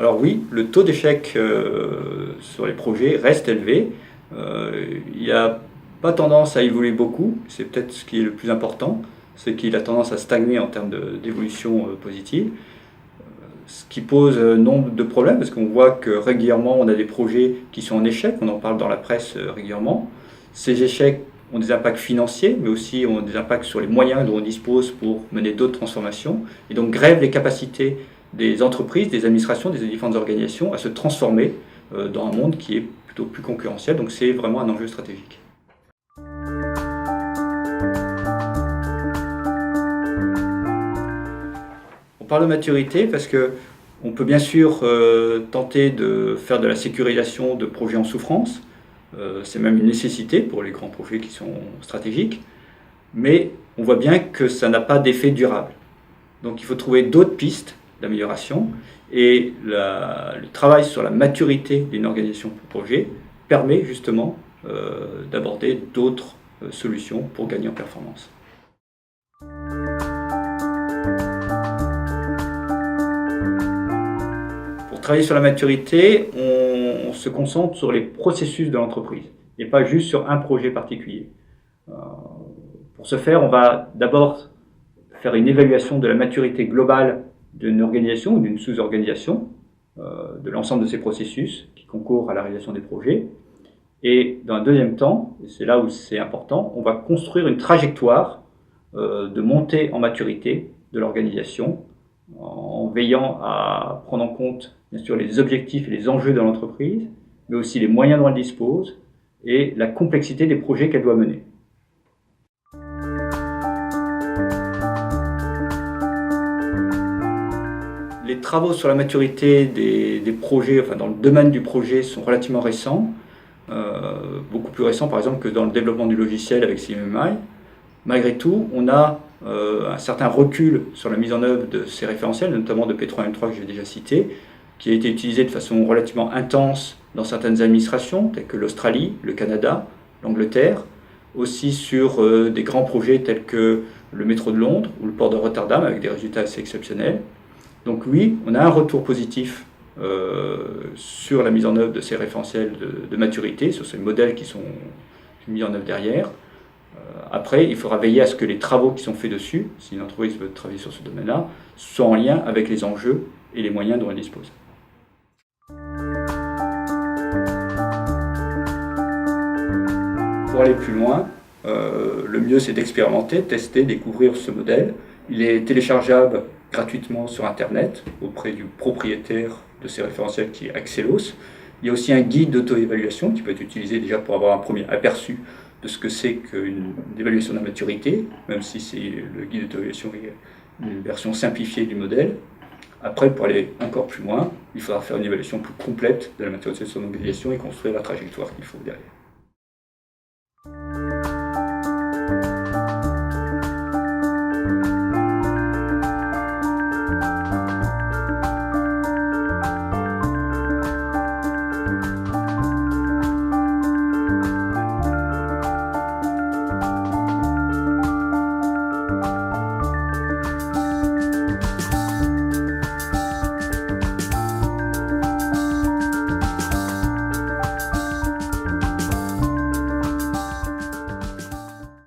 Alors oui, le taux d'échec sur les projets reste élevé. Il n'a pas tendance à évoluer beaucoup, c'est peut-être ce qui est le plus important, c'est qu'il a tendance à stagner en termes d'évolution positive, ce qui pose nombre de problèmes, parce qu'on voit que régulièrement on a des projets qui sont en échec, on en parle dans la presse régulièrement. Ces échecs ont des impacts financiers, mais aussi ont des impacts sur les moyens dont on dispose pour mener d'autres transformations, et donc grèvent les capacités des entreprises, des administrations, des différentes organisations à se transformer dans un monde qui est plutôt plus concurrentiel, donc c'est vraiment un enjeu stratégique. On parle de maturité parce qu'on peut bien sûr tenter de faire de la sécurisation de projets en souffrance, c'est même une nécessité pour les grands projets qui sont stratégiques, mais on voit bien que ça n'a pas d'effet durable. Donc il faut trouver d'autres pistes d'amélioration, et le travail sur la maturité d'une organisation pour projet permet justement d'aborder d'autres solutions pour gagner en performance. Pour travailler sur la maturité, on se concentre sur les processus de l'entreprise et pas juste sur un projet particulier. Pour ce faire, on va d'abord faire une évaluation de la maturité globale d'une organisation ou d'une sous-organisation, de l'ensemble de ces processus qui concourent à la réalisation des projets. Et dans un deuxième temps, et c'est là où c'est important, on va construire une trajectoire de montée en maturité de l'organisation, en veillant à prendre en compte bien sûr les objectifs et les enjeux de l'entreprise, mais aussi les moyens dont elle dispose et la complexité des projets qu'elle doit mener. Les travaux sur la maturité des projets, enfin dans le domaine du projet, sont relativement récents, beaucoup plus récents par exemple que dans le développement du logiciel avec CMMI. Malgré tout, on a un certain recul sur la mise en œuvre de ces référentiels, notamment de P3M3 que j'ai déjà cité, qui a été utilisé de façon relativement intense dans certaines administrations, telles que l'Australie, le Canada, l'Angleterre, aussi sur des grands projets tels que le métro de Londres ou le port de Rotterdam, avec des résultats assez exceptionnels. Donc oui, on a un retour positif sur la mise en œuvre de ces référentiels de maturité, sur ces modèles qui sont mis en œuvre derrière. Après, il faudra veiller à ce que les travaux qui sont faits dessus, si une entreprise veut travailler sur ce domaine-là, soient en lien avec les enjeux et les moyens dont elle dispose. Pour aller plus loin, le mieux c'est d'expérimenter, tester, découvrir ce modèle. Il est téléchargeable gratuitement sur Internet auprès du propriétaire de ces référentiels qui est Axelos. Il y a aussi un guide d'auto-évaluation qui peut être utilisé déjà pour avoir un premier aperçu de ce que c'est qu'une évaluation de la maturité, même si le guide d'auto-évaluation est une version simplifiée du modèle. Après, pour aller encore plus loin, il faudra faire une évaluation plus complète de la maturité de son organisation et construire la trajectoire qu'il faut derrière.